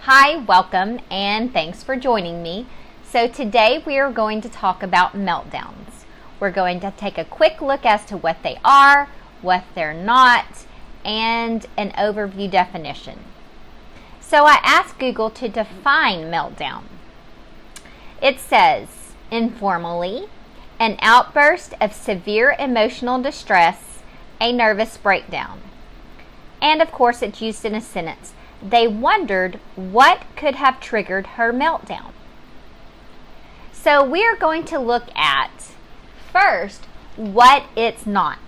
Hi, welcome, and thanks for joining me. So today we are going to talk about meltdowns. We're going to take a quick look as to what they are, what they're not, and an overview definition. So I asked Google to define meltdown. It says, informally, an outburst of severe emotional distress, a nervous breakdown. And of course it's used in a sentence. They wondered what could have triggered her meltdown. So we are going to look at, first, what it's not.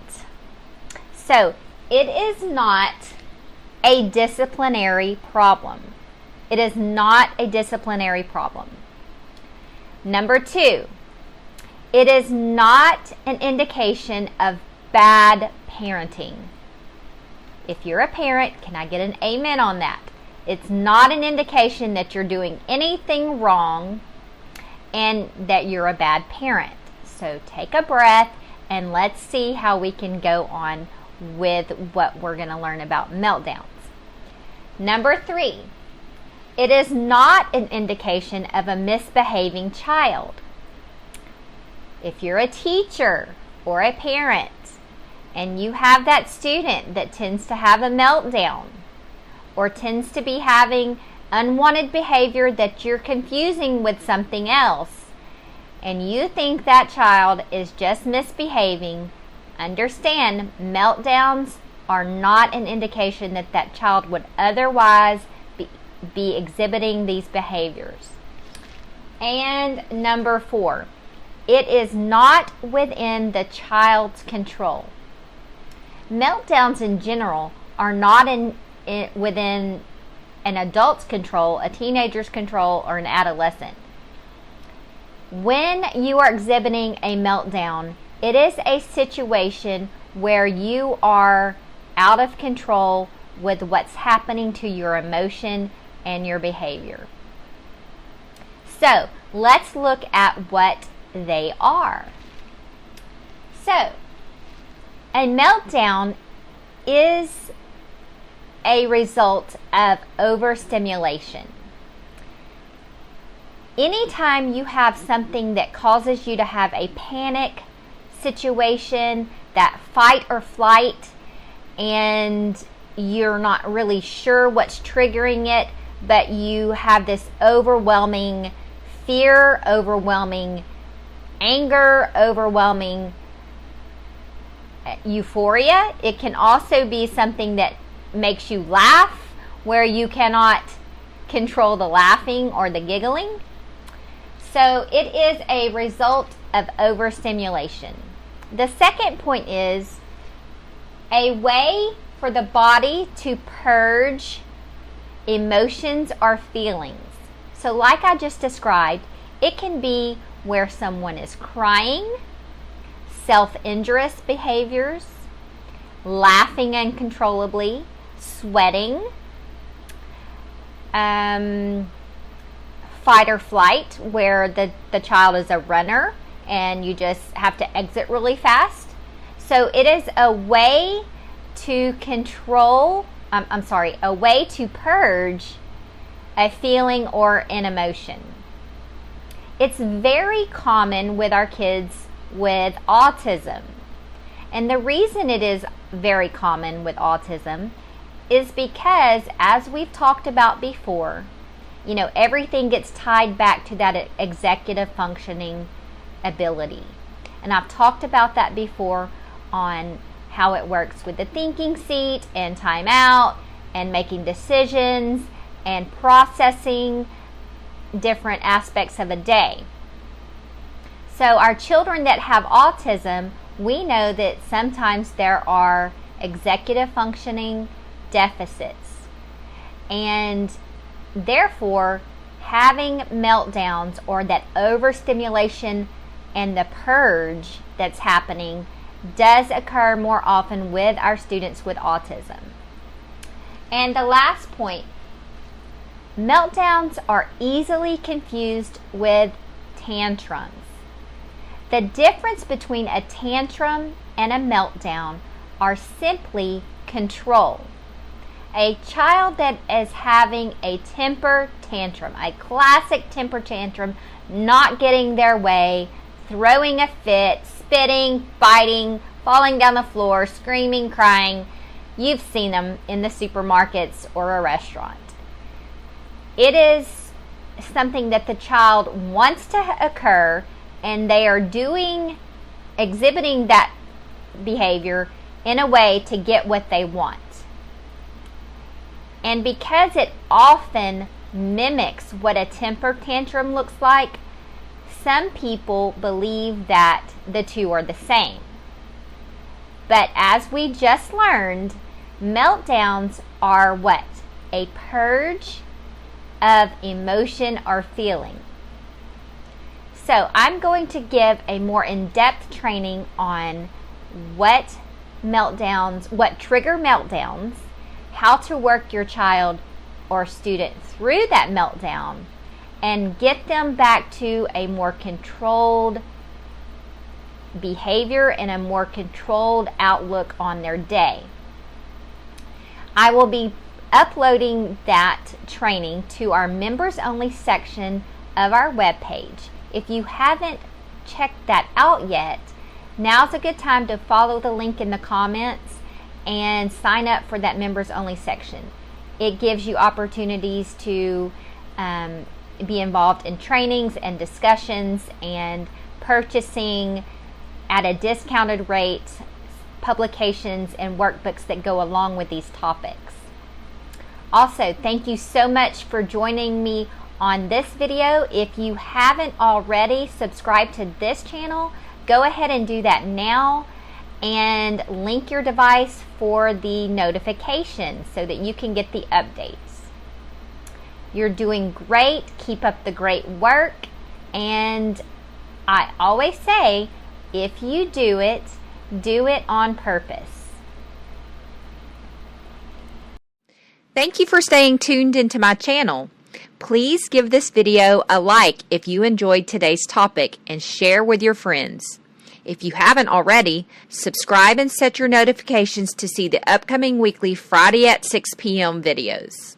So it is not a disciplinary problem. It is not a disciplinary problem. Number 2, it is not an indication of bad parenting. If you're a parent, can I get an amen on that? It's not an indication that you're doing anything wrong and that you're a bad parent. So take a breath and let's see how we can go on with what we're going to learn about meltdowns. Number 3, it is not an indication of a misbehaving child. If you're a teacher or a parent and you have that student that tends to have a meltdown or tends to be having unwanted behavior that you're confusing with something else, and you think that child is just misbehaving, understand meltdowns are not an indication that that child would otherwise be exhibiting these behaviors. And number 4, it is not within the child's control. Meltdowns in general are not within an adult's control, a teenager's control, or an adolescent. When you are exhibiting a meltdown, it is a situation where you are out of control with what's happening to your emotion and your behavior. So, let's look at what they are. So, a meltdown is a result of overstimulation. Anytime you have something that causes you to have a panic situation, that fight or flight, and you're not really sure what's triggering it, but you have this overwhelming fear, overwhelming anger, overwhelming euphoria. It can also be something that makes you laugh, where you cannot control the laughing or the giggling. So it is a result of overstimulation. The second point is a way for the body to purge emotions or feelings. So like I just described, it can be where someone is crying, self-injurious behaviors, laughing uncontrollably, sweating, fight or flight, where the child is a runner and you just have to exit really fast. So it is a way to control, a way to purge a feeling or an emotion. It's very common with our kids with autism. And the reason it is very common with autism is because, as we've talked about before, everything gets tied back to that executive functioning ability. And I've talked about that before on how it works with the thinking seat and timeout and making decisions and processing different aspects of a day. So our children that have autism, we know that sometimes there are executive functioning deficits. And therefore, having meltdowns or that overstimulation and the purge that's happening does occur more often with our students with autism. And the last point, meltdowns are easily confused with tantrums. The difference between a tantrum and a meltdown are simply control. a child that is having a temper tantrum, a classic temper tantrum, not getting their way, throwing a fit, spitting, biting, falling down the floor, screaming, crying. You've seen them in the supermarkets or a restaurant. It is something that the child wants to occur, and they are exhibiting that behavior in a way to get what they want. And because it often mimics what a temper tantrum looks like, some people believe that the two are the same. But as we just learned, meltdowns are what? A purge of emotion or feeling. So I'm going to give a more in-depth training on what trigger meltdowns, how to work your child or student through that meltdown, and get them back to a more controlled behavior and a more controlled outlook on their day. I will be uploading that training to our members only section of our webpage. If you haven't checked that out yet, now's a good time to follow the link in the comments and sign up for that members only section. It gives you opportunities to be involved in trainings and discussions and purchasing at a discounted rate publications and workbooks that go along with these topics. Also, thank you so much for joining me on this video. If you haven't already subscribed to this channel, go ahead and do that now and link your device for the notifications so that you can get the updates. You're doing great. Keep up the great work. And I always say, if you do it on purpose. Thank you for staying tuned into my channel. Please give this video a like if you enjoyed today's topic and share with your friends. If you haven't already, subscribe and set your notifications to see the upcoming weekly Friday at 6 p.m. videos.